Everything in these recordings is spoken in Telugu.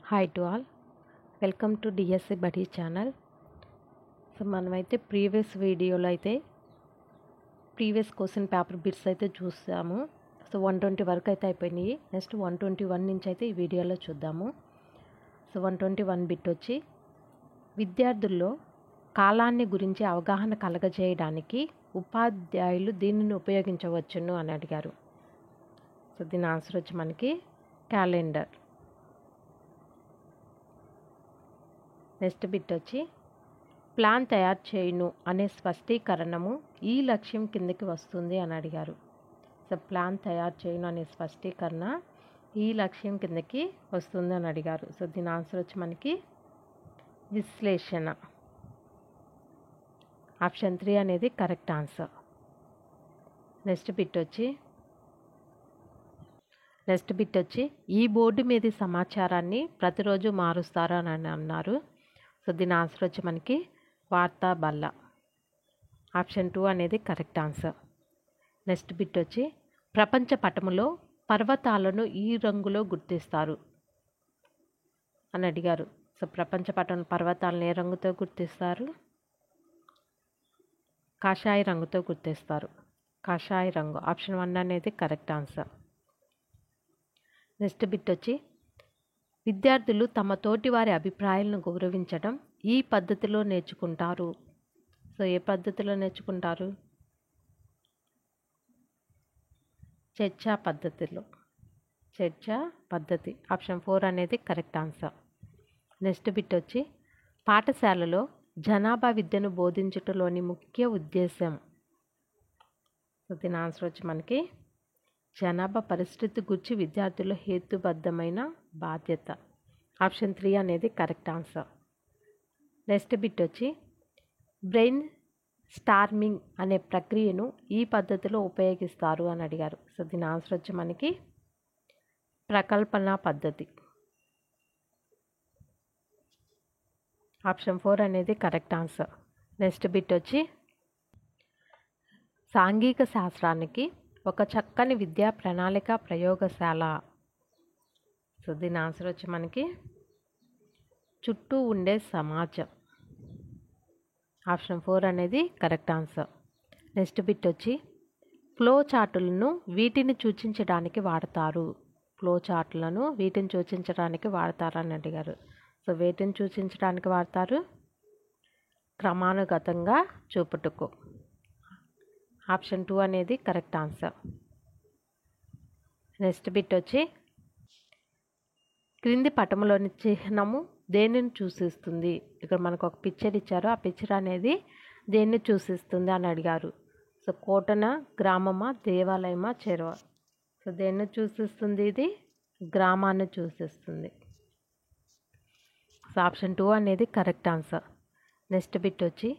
Hi to all, welcome to DSC buddy channel. So మనమైతే ప్రీవియస్ క్వశ్చన్ పేపర్ బిట్స్ అయితే చూసాము. సో 120 వరకు అయితే అయిపోయినాయి. నెక్స్ట్ 121 నుంచి అయితే ఈ వీడియోలో చూద్దాము. సో 121 బిట్ వచ్చి, విద్యార్థుల్లో కాలాన్ని గురించి అవగాహన కలగజేయడానికి ఉపాధ్యాయులు దీనిని ఉపయోగించవచ్చును అని అడిగారు. సో దీని ఆన్సర్ వచ్చి మనకి క్యాలెండర్. నెక్స్ట్ బిట్ వచ్చి, ప్లాన్ తయారు చేయును అనే స్పష్టీకరణము ఈ లక్ష్యం కిందకి వస్తుంది అని అడిగారు. సో ప్లాన్ తయారు చేయును అనే స్పష్టీకరణ ఈ లక్ష్యం కిందకి వస్తుంది అని అడిగారు. సో దీని ఆన్సర్ వచ్చి మనకి విశ్లేషణ. ఆప్షన్ 3 అనేది కరెక్ట్ ఆన్సర్. నెక్స్ట్ బిట్ వచ్చి ఈ బోర్డు మీద సమాచారాన్ని ప్రతిరోజు మారుస్తారు అని అన్నారు. సో దీని ఆన్సర్ వచ్చి మనకి వార్తా బల్ల. ఆప్షన్ 2 అనేది కరెక్ట్ ఆన్సర్. నెక్స్ట్ బిట్ వచ్చి, ప్రపంచ పటములో పర్వతాలను ఈ రంగులో గుర్తిస్తారు అని అడిగారు. సో ప్రపంచ పటం పర్వతాలను ఏ రంగుతో గుర్తిస్తారు? కాషాయ రంగుతో గుర్తిస్తారు. కాషాయ రంగు. ఆప్షన్ 1 అనేది కరెక్ట్ ఆన్సర్. నెక్స్ట్ బిట్ వచ్చి, విద్యార్థులు తమ తోటి వారి అభిప్రాయాలను గౌరవించడం ఈ పద్ధతిలో నేర్చుకుంటారు. సో ఏ పద్ధతిలో నేర్చుకుంటారు? చర్చా పద్ధతి. ఆప్షన్ 4 అనేది కరెక్ట్ ఆన్సర్. నెక్స్ట్ బిట్ వచ్చి, పాఠశాలలో జనాభా విద్యను బోధించటంలోని ముఖ్య ఉద్దేశం. సో దీని ఆన్సర్ వచ్చి మనకి జనాభా పరిస్థితి గురించి విద్యార్థుల హేతుబద్ధమైన బాధ్యత. ఆప్షన్ 3 అనేది కరెక్ట్ ఆన్సర్. నెక్స్ట్ బిట్ వచ్చి, బ్రెయిన్ స్టార్మింగ్ అనే ప్రక్రియను ఈ పద్ధతిలో ఉపయోగిస్తారు అని అడిగారు. సో దీని ఆన్సర్ వచ్చి మనకి ప్రకల్పన పద్ధతి. ఆప్షన్ 4 అనేది కరెక్ట్ ఆన్సర్. నెక్స్ట్ బిట్ వచ్చి, సాంఘిక శాస్త్రానికి ఒక చక్కని విద్యా ప్రణాళిక ప్రయోగశాల. సో దీని ఆన్సర్ వచ్చి మనకి చుట్టూ ఉండే సమాజం. ఆప్షన్ 4 అనేది కరెక్ట్ ఆన్సర్. నెక్స్ట్ బిట్ వచ్చి, ఫ్లో చార్టులను వీటిని సూచించడానికి వాడతారు. ఫ్లో చార్టులను వీటిని సూచించడానికి వాడతారు అని అడిగారు. సో వీటిని సూచించడానికి వాడతారు క్రమానుగతంగా చూపుటకు. ఆప్షన్ 2 అనేది కరెక్ట్ ఆన్సర్. నెక్స్ట్ బిట్ వచ్చి, క్రింది పటములోని చిహ్నము దేనిని సూచిస్తుంది? ఇక్కడ మనకు ఒక పిక్చర్ ఇచ్చారు. ఆ పిక్చర్ అనేది దేన్ని సూచిస్తుంది అని అడిగారు. సో కోటన, గ్రామమా, దేవాలయమా, చెరువ? సో దేన్ని సూచిస్తుంది? ఇది గ్రామాన్ని సూచిస్తుంది. సో ఆప్షన్ 2 అనేది కరెక్ట్ ఆన్సర్. నెక్స్ట్ బిట్ వచ్చి,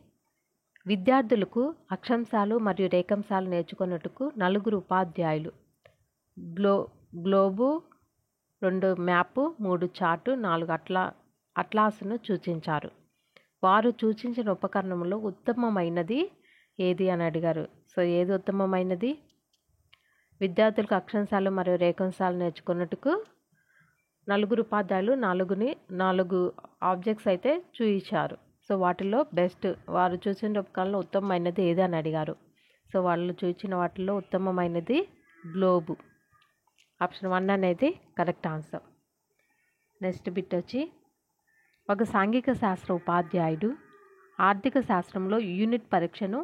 విద్యార్థులకు అక్షాంశాలు మరియు రేఖాంశాలు నేర్చుకున్నట్టుకు 4 ఉపాధ్యాయులు గ్లోబు, 2 మ్యాపు, 3 చార్టు, 4 అట్లాసును సూచించారు. వారు సూచించిన ఉపకరణంలో ఉత్తమమైనది ఏది అని అడిగారు. సో ఏది ఉత్తమమైనది? విద్యార్థులకు అక్షాంశాలు మరియు రేఖాంశాలు నేర్చుకున్నట్టుకు 4 ఉపాధ్యాయులు 4 ఆబ్జెక్ట్స్ అయితే చూయించారు. సో వాటిలో బెస్ట్, వారు చూసిన ఉపకరణంలో ఉత్తమమైనది ఏది అని అడిగారు. సో వాళ్ళు చూసిన వాటిలో ఉత్తమమైనది గ్లోబు. ఆప్షన్ 1 అనేది కరెక్ట్ ఆన్సర్. నెక్స్ట్ బిట్ వచ్చి, ఒక సాంఘిక శాస్త్ర ఉపాధ్యాయుడు ఆర్థిక శాస్త్రంలో యూనిట్ పరీక్షను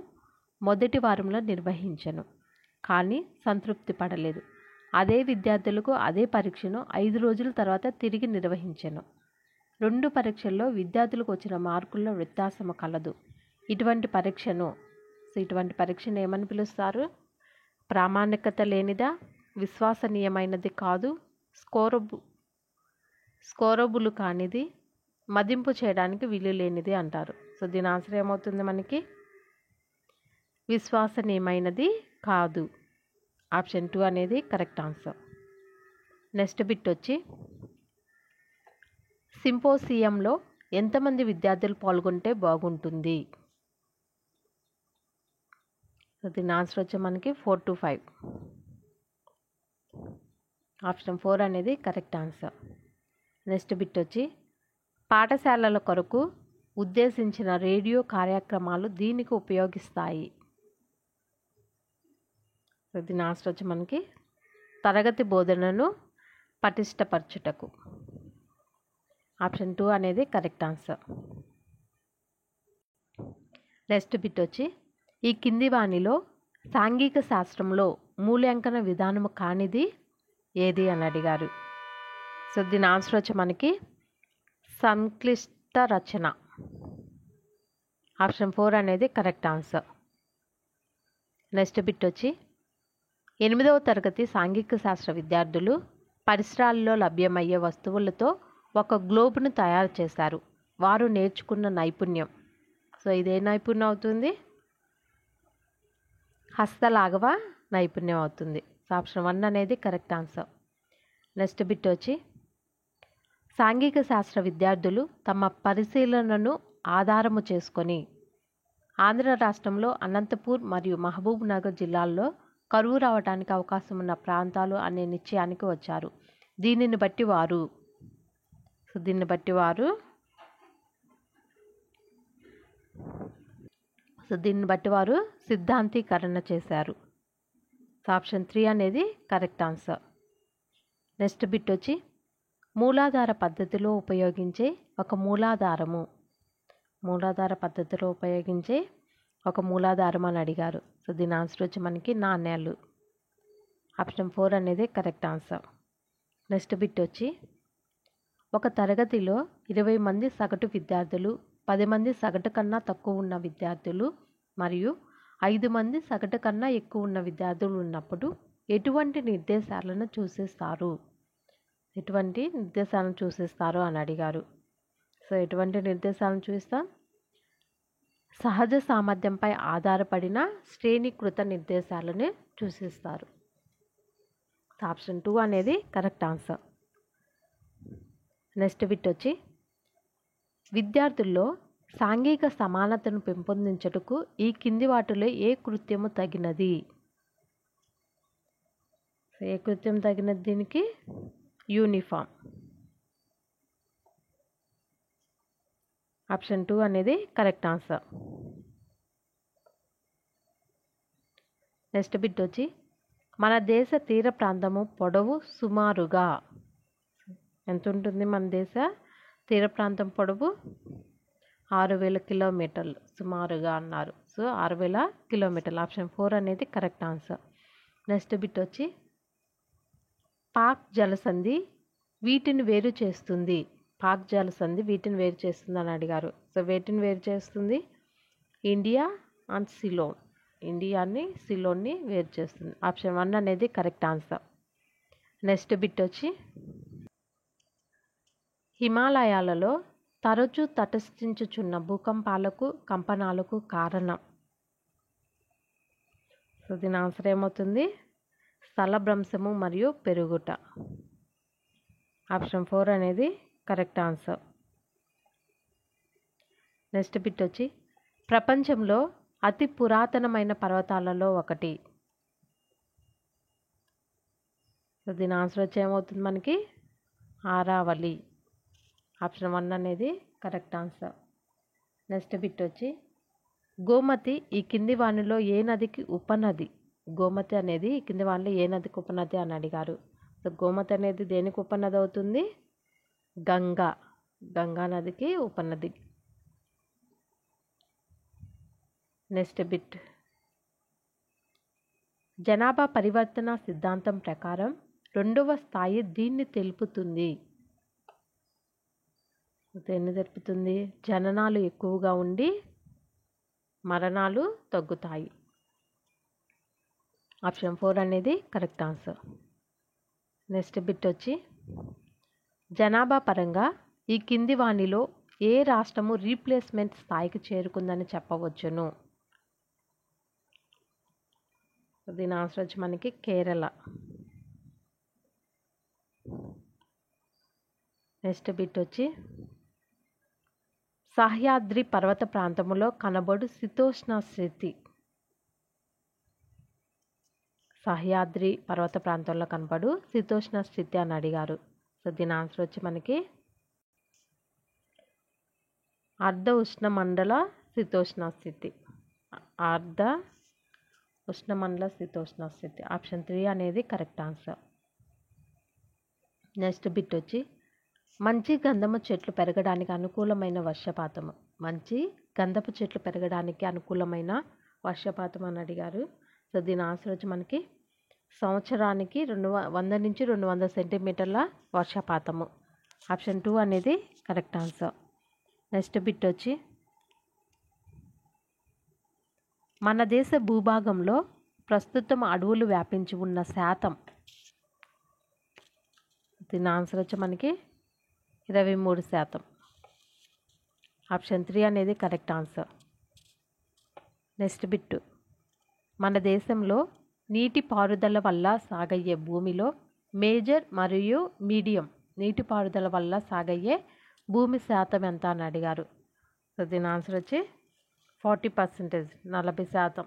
మొదటి వారంలో నిర్వహించను, కానీ సంతృప్తి పడలేదు. అదే విద్యార్థులకు అదే పరీక్షను 5 రోజుల తర్వాత తిరిగి నిర్వహించెను. 2 పరీక్షల్లో విద్యార్థులకు వచ్చిన మార్కుల్లో వ్యత్యాసము కలదు. ఇటువంటి పరీక్షను ఏమని పిలుస్తారు? ప్రామాణికత లేనిదా, విశ్వసనీయమైనది కాదు, స్కోరబుల్ కానిది, మదింపు చేయడానికి వీలు లేనిది అంటారు. సో దీని ఆన్సర్ ఏమవుతుంది మనకి? విశ్వసనీయమైనది కాదు. ఆప్షన్ 2 అనేది కరెక్ట్ ఆన్సర్. నెక్స్ట్ బిట్ వచ్చి, సింపోసియంలో ఎంతమంది విద్యార్థులు పాల్గొంటే బాగుంటుంది? సో దీని ఆన్సర్ వచ్చి మనకి 4 to 5. ఆప్షన్ 4 అనేది కరెక్ట్ ఆన్సర్. నెక్స్ట్ బిట్ వచ్చి పాఠశాలల కొరకు ఉద్దేశించిన రేడియో కార్యక్రమాలు దీనికి ఉపయోగిస్తాయి. దీని ఆన్సర్ వచ్చి మనకి తరగతి బోధనను పటిష్టపరచుటకు. ఆప్షన్ 2 అనేది కరెక్ట్ ఆన్సర్. నెక్స్ట్ బిట్ వచ్చి ఈ కింది వానిలో సాంఘిక శాస్త్రంలో మూల్యాంకన విధానము కానిది ఏది అని అడిగారు. సో దీని ఆన్సర్ వచ్చి మనకి సంక్లిష్ట రచన. ఆప్షన్ 4 అనేది కరెక్ట్ ఆన్సర్. నెక్స్ట్ బిట్ వచ్చి 8వ తరగతి సాంఘిక శాస్త్ర విద్యార్థులు పరిసరాల్లో లభ్యమయ్యే వస్తువులతో ఒక గ్లోబ్ను తయారు చేశారు. వారు నేర్చుకున్న నైపుణ్యం. సో ఇదే నైపుణ్యం అవుతుంది, హస్తలాఘవ నైపుణ్యం అవుతుంది. సో ఆప్షన్ 1 అనేది కరెక్ట్ ఆన్సర్. నెక్స్ట్ బిట్ వచ్చి సాంఘిక శాస్త్ర విద్యార్థులు తమ పరిశీలనను ఆధారము చేసుకొని ఆంధ్ర రాష్ట్రంలో అనంతపూర్ మరియు మహబూబ్ నగర్ జిల్లాల్లో కరువు రావడానికి అవకాశం ఉన్న ప్రాంతాలు అనే నిశ్చయానికి వచ్చారు. దీనిని బట్టి వారు సిద్ధాంతీకరణ చేశారు. సో ఆప్షన్ 3 అనేది కరెక్ట్ ఆన్సర్. నెక్స్ట్ బిట్ వచ్చి మూలాధార పద్ధతిలో ఉపయోగించే ఒక మూలాధారం అని అడిగారు. సో దీని ఆన్సర్ వచ్చి మనకి నాణ్యాలు. ఆప్షన్ 4 అనేది కరెక్ట్ ఆన్సర్. నెక్స్ట్ బిట్ వచ్చి ఒక తరగతిలో 20 మంది సగటు విద్యార్థులు, 10 మంది సగటు కన్నా తక్కువ ఉన్న విద్యార్థులు మరియు 5 మంది సగటు కన్నా ఎక్కువ ఉన్న విద్యార్థులు ఉన్నప్పుడు ఎటువంటి నిర్దేశాలను చూసేస్తారు అని అడిగారు. సో ఎటువంటి నిర్దేశాలను చూస్తాం? సహజ సామర్థ్యంపై ఆధారపడిన శ్రేణీకృత నిర్దేశాలని చూసిస్తారు. ఆప్షన్ 2 అనేది కరెక్ట్ ఆన్సర్. నెక్స్ట్ బిట్ వచ్చి విద్యార్థుల్లో సాంఘిక సమానతను పెంపొందించుటకు ఈ కింది వాటిలో ఏ కృత్యము తగినది? ఏ కృత్యం తగినది దీనికి? యూనిఫామ్. ఆప్షన్ 2 అనేది కరెక్ట్ ఆన్సర్. నెక్స్ట్ బిట్ వచ్చి మన దేశ తీర ప్రాంతము పొడవు సుమారుగా ఎంత ఉంటుంది? మన దేశ తీర ప్రాంతం పొడవు 6000 కిలోమీటర్లు సుమారుగా అన్నారు. సో 6000 కిలోమీటర్లు. ఆప్షన్ 4 అనేది కరెక్ట్ ఆన్సర్. నెక్స్ట్ బిట్ వచ్చి పాక్ జలసంధి వీటిని వేరు చేస్తుంది అని అడిగారు. సో వీటిని వేరు చేస్తుంది ఇండియా అండ్ సిలోన్. ఇండియాని సిలోన్ని వేరు చేస్తుంది. ఆప్షన్ 1 అనేది కరెక్ట్ ఆన్సర్. నెక్స్ట్ బిట్ వచ్చి హిమాలయాలలో తరచూ తటస్థించుచున్న భూకంపాలకు కంపనాలకు కారణం. సో దీని ఆన్సర్ ఏమవుతుంది? స్థలభ్రంశము మరియు పెరుగుట. ఆప్షన్ 4 అనేది కరెక్ట్ ఆన్సర్. నెక్స్ట్ బిట్ వచ్చి ప్రపంచంలో అతి పురాతనమైన పర్వతాలలో ఒకటి. సో దీని ఆన్సర్ వచ్చి ఏమవుతుంది మనకి? ఆరావళి. ఆప్షన్ 1 అనేది కరెక్ట్ ఆన్సర్. నెక్స్ట్ బిట్ వచ్చి గోమతి ఈ కింది వానిలో ఏ నదికి ఉపనది? గోమతి అనేది ఈ కింది వానిలో ఏ నదికి ఉపనది అని అడిగారు. సో గోమతి అనేది దేనికి ఉపనది అవుతుంది? గంగా నదికి ఉపనది. నెక్స్ట్ బిట్ జనాభా పరివర్తన సిద్ధాంతం ప్రకారం 2వ స్థాయి దీన్ని తెలుపుతుంది. జననాలు ఎక్కువగా ఉండి మరణాలు తగ్గుతాయి. ఆప్షన్ 4 అనేది కరెక్ట్ ఆన్సర్. నెక్స్ట్ బిట్ వచ్చి జనాభా పరంగా ఈ కింది వానిలో ఏ రాష్ట్రము రీప్లేస్మెంట్ స్థాయికి చేరుకుందని చెప్పవచ్చును? దీని ఆన్సర్ వచ్చి మనకి కేరళ. నెక్స్ట్ బిట్ వచ్చి సహ్యాద్రి పర్వత ప్రాంతములో కనబడు శీతోష్ణ స్థితి. సహ్యాద్రి పర్వత ప్రాంతంలో కనబడు శీతోష్ణ స్థితి అని అడిగారు. సో దీని ఆన్సర్ వచ్చి మనకి అర్ధ ఉష్ణమండల శీతోష్ణ స్థితి. అర్ధ ఉష్ణమండల శీతోష్ణ స్థితి. ఆప్షన్ 3 అనేది కరెక్ట్ ఆన్సర్. నెక్స్ట్ బిట్ వచ్చి మంచి గంధము చెట్లు పెరగడానికి అనుకూలమైన వర్షపాతము. మంచి గంధపు చెట్లు పెరగడానికి అనుకూలమైన వర్షపాతం అని అడిగారు. సో దీని ఆన్సర్ వచ్చి మనకి సంవత్సరానికి 100 నుంచి 200 సెంటీమీటర్ల వర్షపాతము. ఆప్షన్ 2 అనేది కరెక్ట్ ఆన్సర్. నెక్స్ట్ బిట్ వచ్చి మన దేశ భూభాగంలో ప్రస్తుతం అడవులు వ్యాపించి ఉన్న శాతం. దీని ఆన్సర్ వచ్చి మనకి 23%. ఆప్షన్ 3 అనేది కరెక్ట్ ఆన్సర్. నెక్స్ట్ బిట్ మన దేశంలో నీటిపారుదల వల్ల సాగయ్యే భూమిలో మేజర్ మరియు మీడియం నీటిపారుదల వల్ల సాగయ్యే భూమి శాతం ఎంత అని అడిగారు. సో దీని ఆన్సర్ వచ్చి 40%, 40%.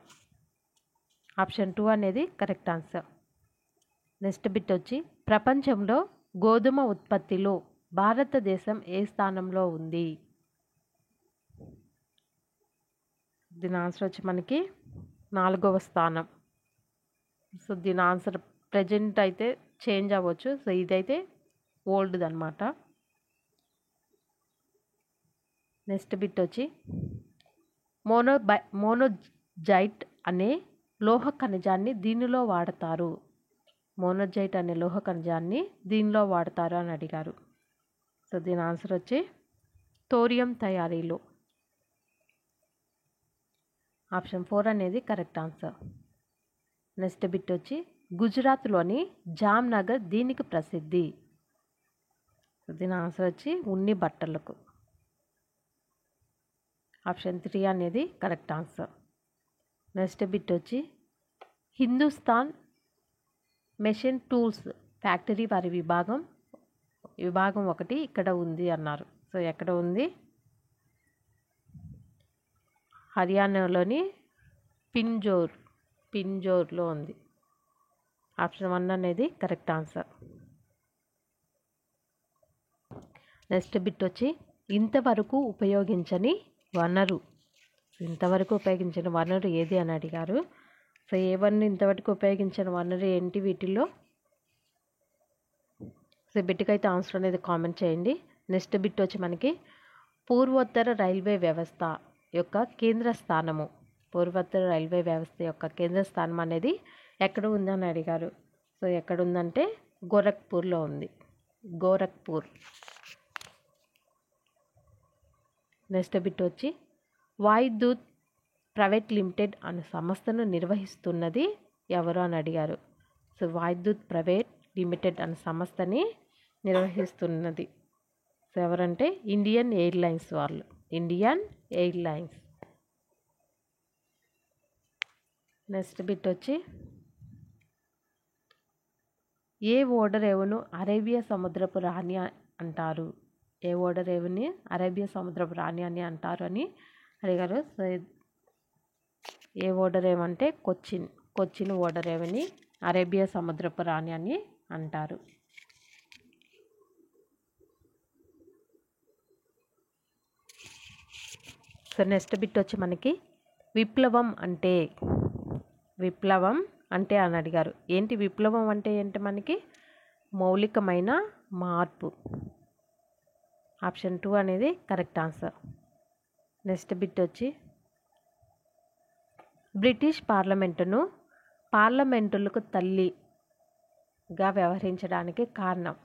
ఆప్షన్ 2 అనేది కరెక్ట్ ఆన్సర్. నెక్స్ట్ బిట్ వచ్చి ప్రపంచంలో గోధుమ ఉత్పత్తిలో భారతదేశం ఏ స్థానంలో ఉంది? దీని ఆన్సర్ వచ్చి మనకి 4వ స్థానం. సో దీని ఆన్సర్ ప్రజెంట్ అయితే చేంజ్ అవ్వచ్చు. సో ఇదైతే ఓల్డ్ది అనమాట. నెక్స్ట్ బిట్ వచ్చి మోనోజైట్ అనే లోహ ఖనిజాన్ని దీనిలో వాడతారు. మోనోజైట్ అనే లోహ ఖనిజాన్ని దీనిలో వాడతారు అని అడిగారు. సో దీని ఆన్సర్ వచ్చి థోరియం తయారీలో. ఆప్షన్ 4 అనేది కరెక్ట్ ఆన్సర్. నెక్స్ట్ బిట్ వచ్చి గుజరాత్లోని జామ్నగర్ దీనికి ప్రసిద్ధి. దీని ఆన్సర్ వచ్చి ఉన్ని బట్టలకు. ఆప్షన్ 3 అనేది కరెక్ట్ ఆన్సర్. నెక్స్ట్ బిట్ వచ్చి హిందుస్థాన్ మెషిన్ టూల్స్ ఫ్యాక్టరీ వారి విభాగం 1 ఇక్కడ ఉంది అన్నారు. సో ఎక్కడ ఉంది? హర్యానాలోని పింజోర్లో ఉంది. ఆప్షన్ 1 అనేది కరెక్ట్ ఆన్సర్. నెక్స్ట్ బిట్ వచ్చి ఇంతవరకు ఉపయోగించని వనరు ఏది అని అడిగారు. సో ఏవన్నీ ఇంతవరకు ఉపయోగించిన వనరు ఏంటి వీటిల్లో? సో బిట్కి అయితే ఆన్సర్ అనేది కామెంట్ చేయండి. నెక్స్ట్ బిట్ వచ్చి మనకి పూర్వోత్తర రైల్వే వ్యవస్థ యొక్క కేంద్ర స్థానము. పూర్వోత్తర రైల్వే వ్యవస్థ యొక్క కేంద్ర స్థానం అనేది ఎక్కడ ఉందని అడిగారు. సో ఎక్కడ ఉందంటే గోరఖ్పూర్లో ఉంది. గోరఖ్పూర్. నెక్స్ట్ బిట్ వచ్చి వాయుదూత్ ప్రైవేట్ లిమిటెడ్ అనే సంస్థను నిర్వహిస్తున్నది ఎవరు అని అడిగారు. సో వాయుదూత్ ప్రైవేట్ లిమిటెడ్ అనే సంస్థని నిర్వహిస్తున్నది సో ఎవరంటే ఇండియన్ ఎయిర్లైన్స్ వాళ్ళు. Indian airlines. నెక్స్ట్ బిట్ వచ్చి ఏ ఓడరేవును అరేబియా సముద్రపు రాణి అంటారు? ఏ ఓడరేవుని అరేబియా సముద్రపు రాణి అని అంటారు అని అడిగారు. సో ఏ ఓడరేవు అంటే కొచ్చిన్ ఓడరేవుని అరేబియా సముద్రపు రాణి అని అంటారు. సో నెక్స్ట్ బిట్ వచ్చి మనకి విప్లవం అంటే అని అడిగారు. ఏంటి విప్లవం అంటే ఏంటి? మనకి మౌలికమైన మార్పు. ఆప్షన్ 2 అనేది కరెక్ట్ ఆన్సర్. నెక్స్ట్ బిట్ వచ్చి బ్రిటిష్ పార్లమెంటులకు తల్లిగా వ్యవహరించడానికి కారణం.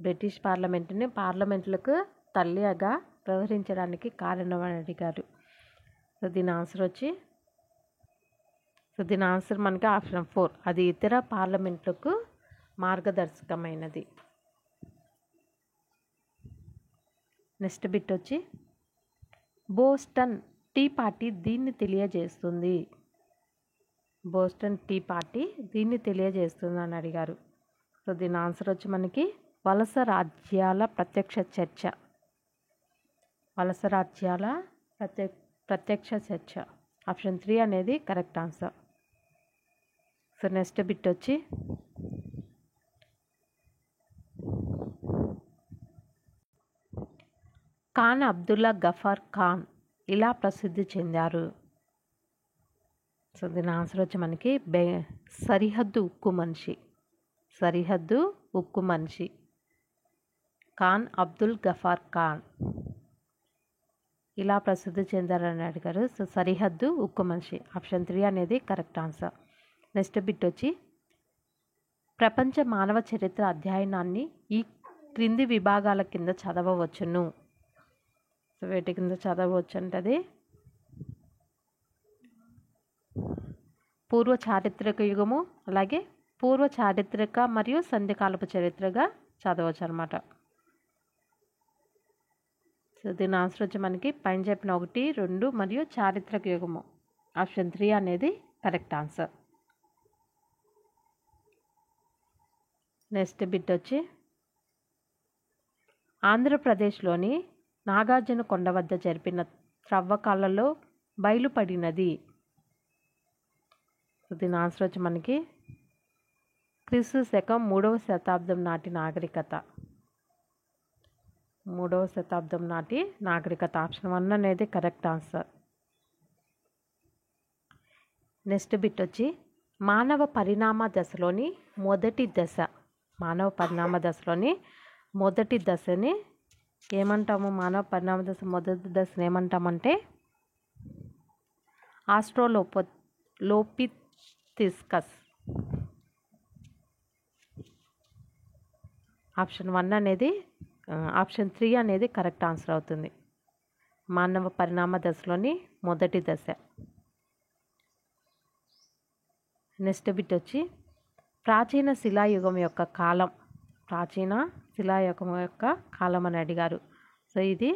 బ్రిటిష్ పార్లమెంటులకు తల్లిగా వ్యవహరించడానికి కారణం అని అడిగారు. సో దీని ఆన్సర్ మనకి ఆప్షన్ 4. అది ఇతర పార్లమెంట్లకు మార్గదర్శకమైనది. నెక్స్ట్ బిట్ వచ్చి బోస్టన్ టీ పార్టీ దీన్ని తెలియజేస్తుంది. బోస్టన్ టీ పార్టీ దీన్ని తెలియజేస్తుంది అని అడిగారు. సో దీని ఆన్సర్ వచ్చి మనకి వలస రాజ్యాల ప్రత్యక్ష చర్చ. వలస రాజ్యాల ప్రత్యక్ష చర్చ. ఆప్షన్ 3 అనేది correct answer. So next bit వచ్చి ఖాన్ అబ్దుల్లా గఫార్ ఖాన్ ఇలా ప్రసిద్ధి చెందారు? సో దీని ఆన్సర్ వచ్చి మనకి సరిహద్దు ఉక్కు మనిషి. సరిహద్దు ఉక్కు మనిషి ఖాన్ అబ్దుల్ గఫార్ ఖాన్ ఇలా ప్రసిద్ధి చెందారని అడిగారు. సో సరిహద్దు ఉక్కు మనిషి. ఆప్షన్ 3 అనేది కరెక్ట్ ఆన్సర్. నెక్స్ట్ బిట్ వచ్చి ప్రపంచ మానవ చరిత్ర అధ్యయనాన్ని ఈ క్రింది విభాగాల కింద చదవవచ్చును. సో వీటి కింద చదవవచ్చు అంటే పూర్వ చారిత్రక యుగము, అలాగే పూర్వ చారిత్రక మరియు సంధికాలపు చరిత్రగా చదవచ్చు అనమాట. సో దీని ఆన్సర్ వచ్చి మనకి పైన చెప్పిన 1, 2 మరియు చారిత్రక యుగము. ఆప్షన్ 3 అనేది కరెక్ట్ ఆన్సర్. నెక్స్ట్ బిట్ వచ్చి ఆంధ్రప్రదేశ్లోని నాగార్జున కొండ వద్ద జరిపిన త్రవ్వకాలలో బయలుపడినది. దీని ఆన్సర్ వచ్చి మనకి క్రీస్తు శకం 3వ శతాబ్దం నాటి నాగరికత. 3వ శతాబ్దం నాటి నాగరికత. ఆప్షన్ 1 అనేది కరెక్ట్ ఆన్సర్. నెక్స్ట్ బిట్ వచ్చి మానవ పరిణామ దశలోని మొదటి దశ. మానవ పరిణామ దశలోని మొదటి దశని ఏమంటాము? మానవ పరిణామ దశ మొదటి దశని ఏమంటామంటే ఆస్ట్రోలోపిథెకస్. ఆప్షన్ 1 అనేది ఆప్షన్ 3 అనేది కరెక్ట్ ఆన్సర్ అవుతుంది. మానవ పరిణామ దశలోని మొదటి దశ. నెక్స్ట్ బిట్ వచ్చి ప్రాచీన శిలాయుగం యొక్క కాలం. ప్రాచీన శిలాయుగం యొక్క కాలం అని అడిగారు. సో ఇది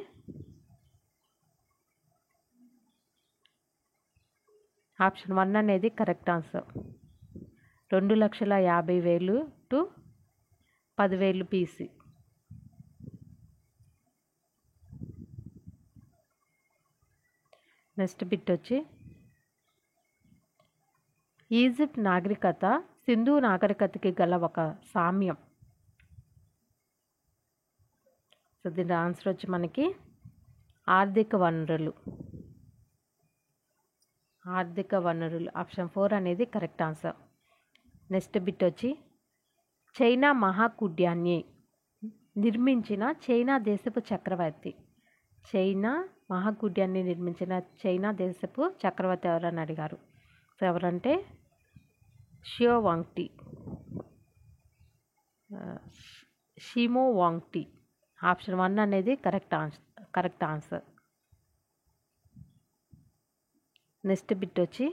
ఆప్షన్ 1 అనేది correct answer. 2,50,000 to 10,000 BC. Next bit వచ్చి ఈజిప్ట్ నాగరికత సింధు నాగరికతకి గల ఒక సామ్యం. సో దీని ఆన్సర్ వచ్చి మనకి ఆర్థిక వనరులు. ఆర్థిక వనరులు. ఆప్షన్ 4 అనేది కరెక్ట్ ఆన్సర్. నెక్స్ట్ బిట్ వచ్చి చైనా మహాకుడ్యాన్ని నిర్మించిన చైనా దేశపు చక్రవర్తి. చైనా మహాకుడ్యాన్ని నిర్మించిన చైనా దేశపు చక్రవర్తి ఎవరని అడిగారు. సో ఎవరంటే షియో వాంగ్టీ. షిమో వాంగ్టీ. ఆప్షన్ 1 అనేది కరెక్ట్ ఆన్సర్. నెక్స్ట్ బిట్ వచ్చి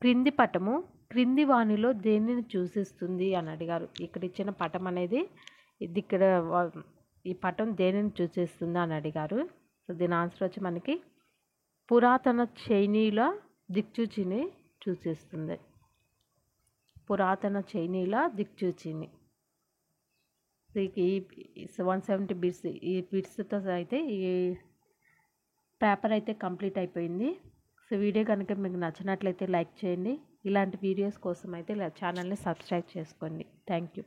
క్రింది పటము క్రింది వానిలో దేనిని సూచిస్తుంది అని అడిగారు. ఇక్కడ ఇచ్చిన పటం అనేది ఇక్కడ ఈ పటం దేనిని సూచిస్తుంది అని అడిగారు. సో దీని ఆన్సర్ వచ్చి మనకి పురాతన చైనీయుల దిక్సూచిని సూచిస్తుంది. పురాతన చైనీయుల దిక్సూచిని. ఈ 170 బిట్స్ ఈ బిట్స్తో అయితే ఈ పేపర్ అయితే కంప్లీట్ అయిపోయింది. సో వీడియో కనుక మీకు నచ్చినట్లయితే లైక్ చేయండి. ఇలాంటి వీడియోస్ కోసం అయితే ఛానల్ని సబ్స్క్రైబ్ చేసుకోండి. Thank you.